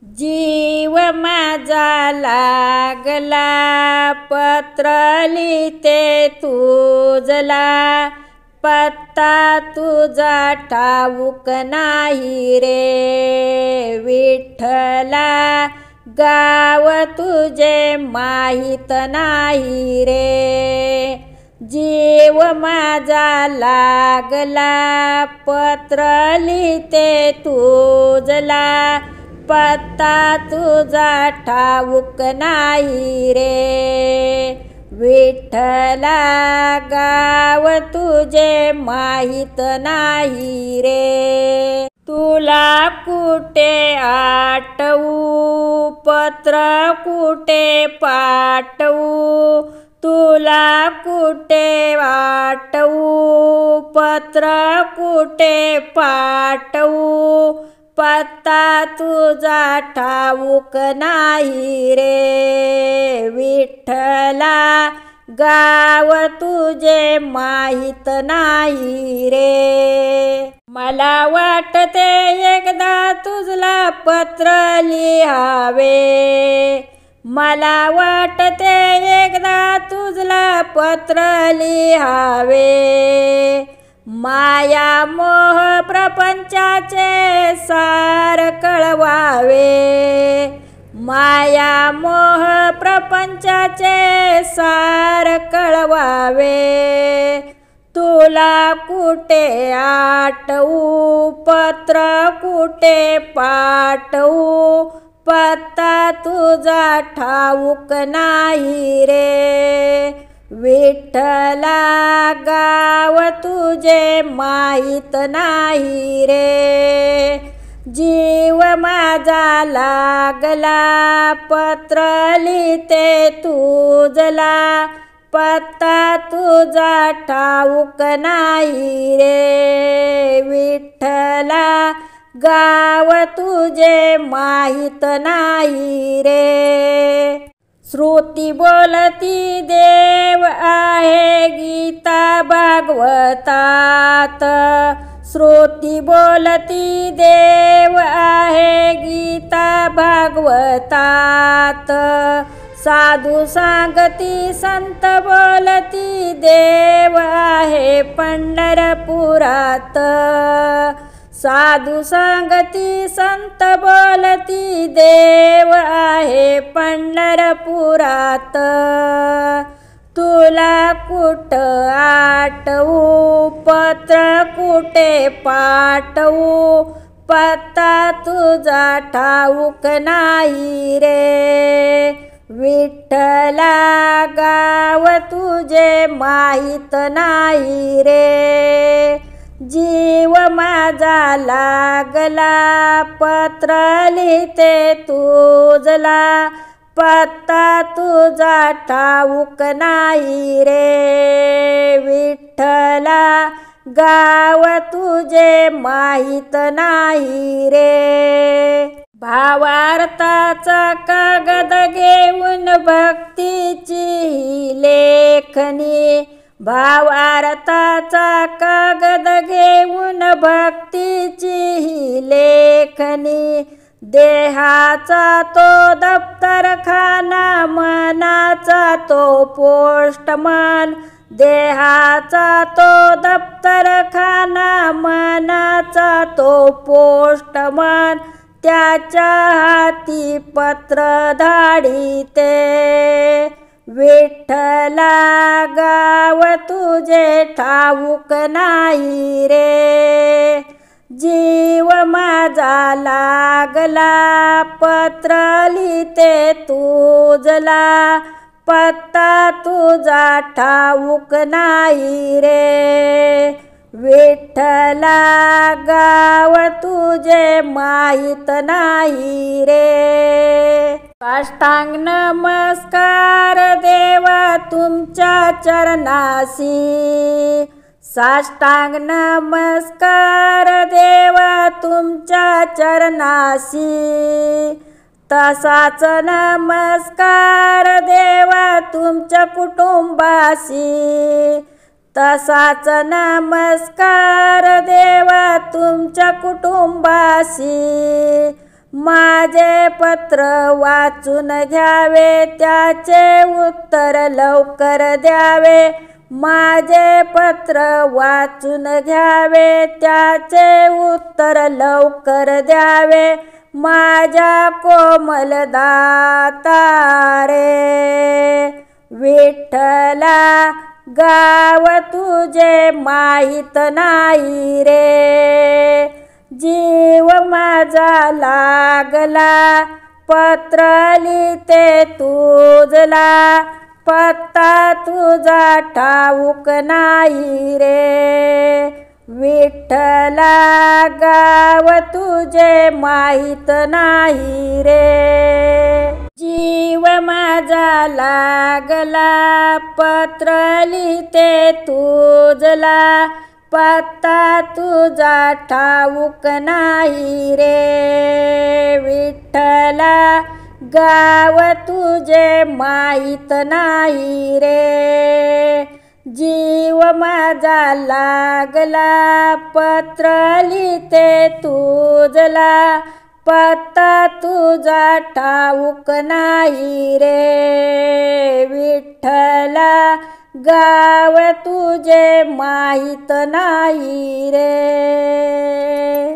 जीव माझा लागला पत्र लिहिते तुझला, पत्ता तुझा ठाऊक नाही रे विठ्ठला, गाव तुझे माहीत नाही रे। जीव माझा लागला पत्र लिहिते तुझला, पत्ता तुझा ठाऊक नाही रे विठ्ठला, गाव तुझे माहीत नाही रे। तुला कुठे आठवू पत्र कुठे पाठवू, तुला कुठे आठवू पत्र कुठे पाठवू, पत्ता तुझा ठाऊक नाही रे विठ्ठला, गाव तुझे माहीत नाही रे। मला वाटते एकदा तुझला पत्र लिहावे, मला वाटते एकदा तुझला पत्र लिहावे, माया मोह प्रपंचाचे सार कळवावे, माया मोह प्रपंचाचे सार कळवावे। तुला कुठे आठवू पत्र कुठे पाठवू, पत्ता तुझा ठाऊक नाही रे विठ्ठला, गाव तुझे माहीत नाही रे। जीव माझा लागला पत्र लिहिते तुझला, पत्ता तुझा ठाऊक नाही रे विठ्ठला, गाव तुझे माहीत नाही रे। श्रुती बोलती देव आहे गीता भागवतात, श्रुती बोलती देव आहे गीता भागवतात, साधू सांगती संत बोलती देव आहे पंढरपुरात, साधू सांगती संत बोलती देव आहे पंढरपुरात। तुला कुठं आठवू पत्र कुठे पाठवू, पत्ता तुझा ठाऊक नाही रे विठ्ठला, गाव तुझे माहीत नाही रे। जीव माझा लागला पत्र लिहिते तुझला, पत्ता तुझा ठाऊक नाही रे विठ्ठला, गाव तुझे माहीत नाही रे। भावार्थाचा कागद घेऊन भक्तीची लेखनी, भावार्थाचा कागद घेऊन भक्तीची लेखनी, देहाचा तो दप्तरखाना मनाचा तो पोस्टमन, देहाचा तो दप्तरखाना मनाचा तो पोस्टमन, त्याच्या हाती पत्र धाडिते विठ्ठला, गाव तुझे ठाऊक नाही रे। जीव माझा लागला पत्र लिहिते तुझला, पत्ता तुझा ठाऊक नाही रे विठ्ठला, गाव तुझे माहीत नाही रे। साष्टांग नमस्कार देवा तुमच्या चरणासी, साष्टांग नमस्कार देवा तुमच्या चरणासी, तसाच नमस्कार देवा तुमच्या कुटुंबासी, तसाच नमस्कार देवा तुमच्या कुटुंबासी, माझे पत्र वाचून घ्यावे, त्याचे उत्तर लवकर द्यावे. माझे पत्र वाचून घ्यावे, त्याचे उत्तर लवकर द्यावे. माझ्या कोमल दाता रे विठ्ठला, गाव तुझे माहीत नाही रे. जीव माझा लागला, पत्र लिहिते तुझला. पत्ता तुझा ठाऊक नाही रे विठ्ठला, गाव तुझे माहीत नाही रे. जीव माझा लागला, पत्र लिहिते तुझला. पत्ता तुझा ठाऊक नाही रे विठ्ठला, गाव तुझे माहीत नाही रे. जीव माझा लागला, पत्र लिहिते तुझला. पत्ता तुझा ठाऊक नाही रे विठ्ठला, गाव तुझे माहीत नाही रे.